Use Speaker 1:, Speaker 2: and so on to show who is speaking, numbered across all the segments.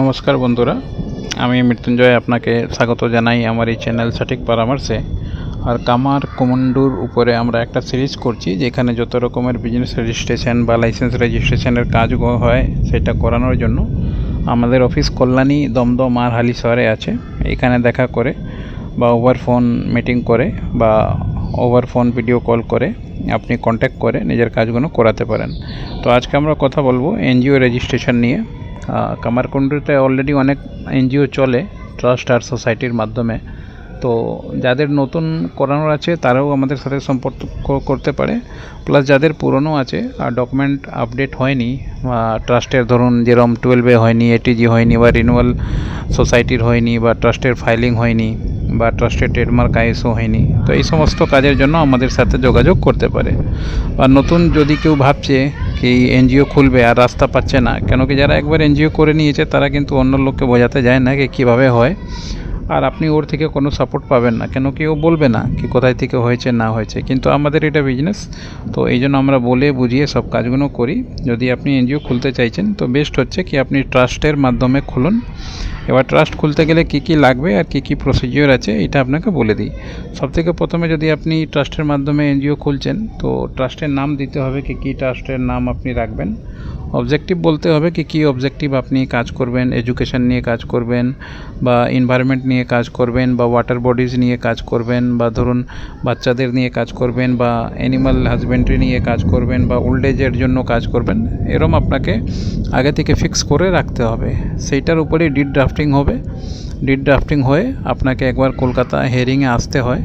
Speaker 1: নমস্কার বন্ধুরা, আমি মৃত্যুঞ্জয় আপনাকে স্বাগত জানাই আমার এই চ্যানেল সঠিক পরামর্শে। আর কামার কমান্ডোর উপরে আমরা একটা সিরিজ করছি যেখানে যত রকমের বিজনেস রেজিস্ট্রেশন বা লাইসেন্স রেজিস্ট্রেশনের কাজ হয় সেটা করানোর জন্য আমাদের অফিস কল্যাণী, দমদম আর হালিশহরে আছে। এখানে দেখা করে বা ওভার ফোন মিটিং করে বা ওভার ফোন ভিডিও কল করে আপনি কন্ট্যাক্ট করে নিজের কাজগুলো করাতে পারেন। তো আজকে আমরা কথা বলবো এনজিও রেজিস্ট্রেশন নিয়ে। কামারকুণ্ডুতে অলরেডি অনেক এনজিও চলে ট্রাস্ট আর সোসাইটির মাধ্যমে। তো যাদের নতুন করানোর আছে তারাও আমাদের সাথে সম্পর্ক করতে পারে, প্লাস যাদের পুরনো আছে আর ডকুমেন্ট আপডেট হয়নি বা ট্রাস্টের ধরুন যেরকম 12-এ হয়নি, এটিজি হয়নি বা রিনিউয়াল সোসাইটির হয়নি বা ট্রাস্টের ফাইলিং হয়নি বা ট্রাস্টের ট্রেডমার্ক আইএসও হয়নি, তো এই সমস্ত কাজের জন্য আমাদের সাথে যোগাযোগ করতে পারে। আর নতুন যদি কেউ ভাবছে কি এনজিও খুলবে আর রাস্তা পাচ্ছে না, কেন কি যারা একবার এনজিও করে নিয়েছে তারা কিন্তু অন্য লোককে বোঝাতে যায় না কি কীভাবে হয়, আর আপনি ওর থেকে কোনো সাপোর্ট পাবেন না, কেন কি ও বলবে না কি কোথায় থেকে হয়েছে না হয়েছে। কিন্তু আমাদের এটা বিজনেস, তো এই জন্য আমরা বলে বুঝিয়ে সব কাজগুলো করি। যদি আপনি এনজিও খুলতে চাইছেন তো বেস্ট হচ্ছে কি আপনি ট্রাস্টের মাধ্যমে খুলুন। এবার ট্রাস্ট খুলতে গেলে কি কি লাগবে আর কি কি প্রসিজিওর আছে এটা আপনাকে বলে দিই। সবথেকে প্রথমে যদি আপনি ট্রাস্টের মাধ্যমে এনজিও খুলছেন তো ট্রাস্টের নাম দিতে হবে, কি কি ট্রাস্টের নাম আপনি রাখবেন। অবজেক্টিভ বলতে হবে কি কি অবজেক্টিভ আপনি কাজ করবেন, এডুকেশন নিয়ে কাজ করবেন বা এনভায়রনমেন্ট নিয়ে কাজ করবেন বা ওয়াটার বডিজ নিয়ে কাজ করবেন বা ধরুন বাচ্চাদের নিয়ে কাজ করবেন বা অ্যানিমাল হাজবেন্ড্রি নিয়ে কাজ করবেন বা ওল্ড এজের জন্য কাজ করবেন। এরম আপনাকে আগে থেকে ফিক্স করে রাখতে হবে। সেইটার উপরেই ডিড ড্রাফটিং হবে। ডিড ড্রাফটিং হয়ে আপনাকে একবার কলকাতা হিয়ারিংয়ে আসতে হয়।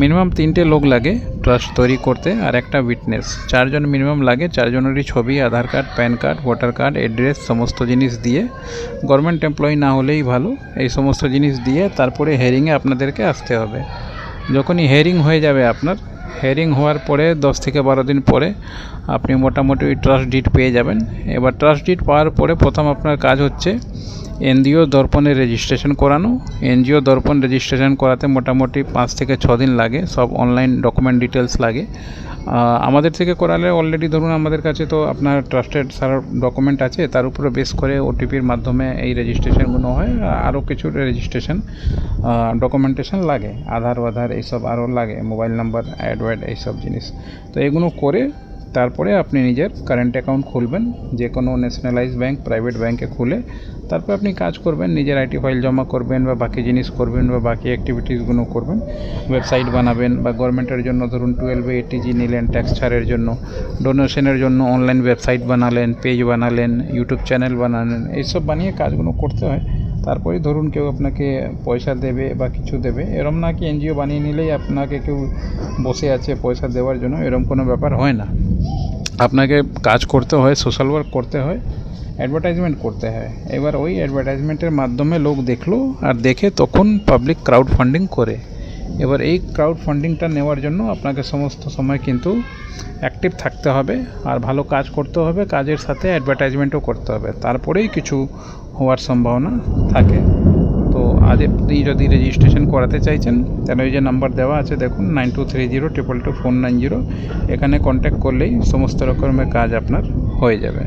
Speaker 1: মিনিমাম 3টে লোক লাগে ট্রাস্ট তৈরি করতে আর একটা উইটনেস, 4জন মিনিমাম লাগে। 4জনেরই ছবি, Aadhaar card, PAN card, voter card, address সমস্ত জিনিস দিয়ে, গভর্নমেন্ট এমপ্লয়ি না হলেই ভালো, এই সমস্ত জিনিস দিয়ে তারপরে হিয়ারিংয়ে আপনাদেরকে আসতে হবে। যখনই হিয়ারিং হয়ে যাবে আপনার, হিয়ারিং হওয়ার পরে 10 থেকে 12 দিন পরে আপনি মোটামুটি ওই ট্রাস্ট ডিড পেয়ে যাবেন। এবার ট্রাস্ট ডিড পাওয়ার পরে প্রথম আপনার কাজ হচ্ছে এনজিও দর্পণের রেজিস্ট্রেশন করানো। এনজিও দর্পণ রেজিস্ট্রেশন করাতে মোটামুটি 5 থেকে 6 দিন লাগে, সব অনলাইন ডকুমেন্ট ডিটেলস লাগে। আমাদের থেকে করালে অলরেডি ধরুন আমাদের কাছে তো আপনার ট্রাস্টেড সারা ডকুমেন্ট আছে, তার উপরে বেস করে ওটিপির মাধ্যমে এই রেজিস্ট্রেশনগুলো হয়। আরও কিছু রেজিস্ট্রেশন ডকুমেন্টেশন লাগে, আধার এইসব আরও লাগে, মোবাইল নাম্বার, অ্যাড এইসব জিনিস। তো এগুলো করে তারপরে আপনি নিজের কারেন্ট অ্যাকাউন্ট খুলবেন যে কোনো ন্যাশনালাইজ ব্যাঙ্ক, প্রাইভেট ব্যাঙ্কে খুলে তারপর আপনি কাজ করবেন, নিজের আইটি ফাইল জমা করবেন বা বাকি জিনিস করবেন বা বাকি অ্যাক্টিভিটিসগুলো করবেন। ওয়েবসাইট বানাবেন বা গভর্নমেন্টের জন্য ধরুন 12-এ এটিজি নিলেন ট্যাক্স ছাড়ের জন্য, ডোনেশনের জন্য অনলাইন ওয়েবসাইট বানালেন, পেজ বানালেন, ইউটিউব চ্যানেল বানালেন, এইসব বানিয়ে কাজগুলো করতে হয়। তারপরে ধরুন কেউ আপনাকে পয়সা দেবে বা কিছু দেবে, এরম না কি এনজিও বানিয়ে নিলেই আপনাকে কেউ বসে আছে পয়সা দেওয়ার জন্য, এরম কোনো ব্যাপার হয় না। আপনাকে কাজ করতে হয়, সোশ্যাল ওয়ার্ক করতে হয়, অ্যাডভার্টাইজমেন্ট করতে হয়। এবার ওই অ্যাডভার্টাইজমেন্টের মাধ্যমে লোক দেখলো আর দেখে তখন পাবলিক ক্রাউড ফান্ডিং করে। এবার এই ক্রাউড ফান্ডিংটা নেওয়ার জন্য আপনাকে সমস্ত সময় কিন্তু অ্যাক্টিভ থাকতে হবে আর ভালো কাজ করতে হবে, কাজের সাথে অ্যাডভার্টাইজমেন্টও করতে হবে, তারপরেই কিছু হওয়ার সম্ভাবনা থাকে। তো আজ আপনি যদি রেজিস্ট্রেশন করাতে চাইছেন তাহলে ওই যে নাম্বার দেওয়া আছে দেখুন 9230222490, এখানে কন্ট্যাক্ট করলেই সমস্ত রকমের কাজ আপনার হয়ে যাবে।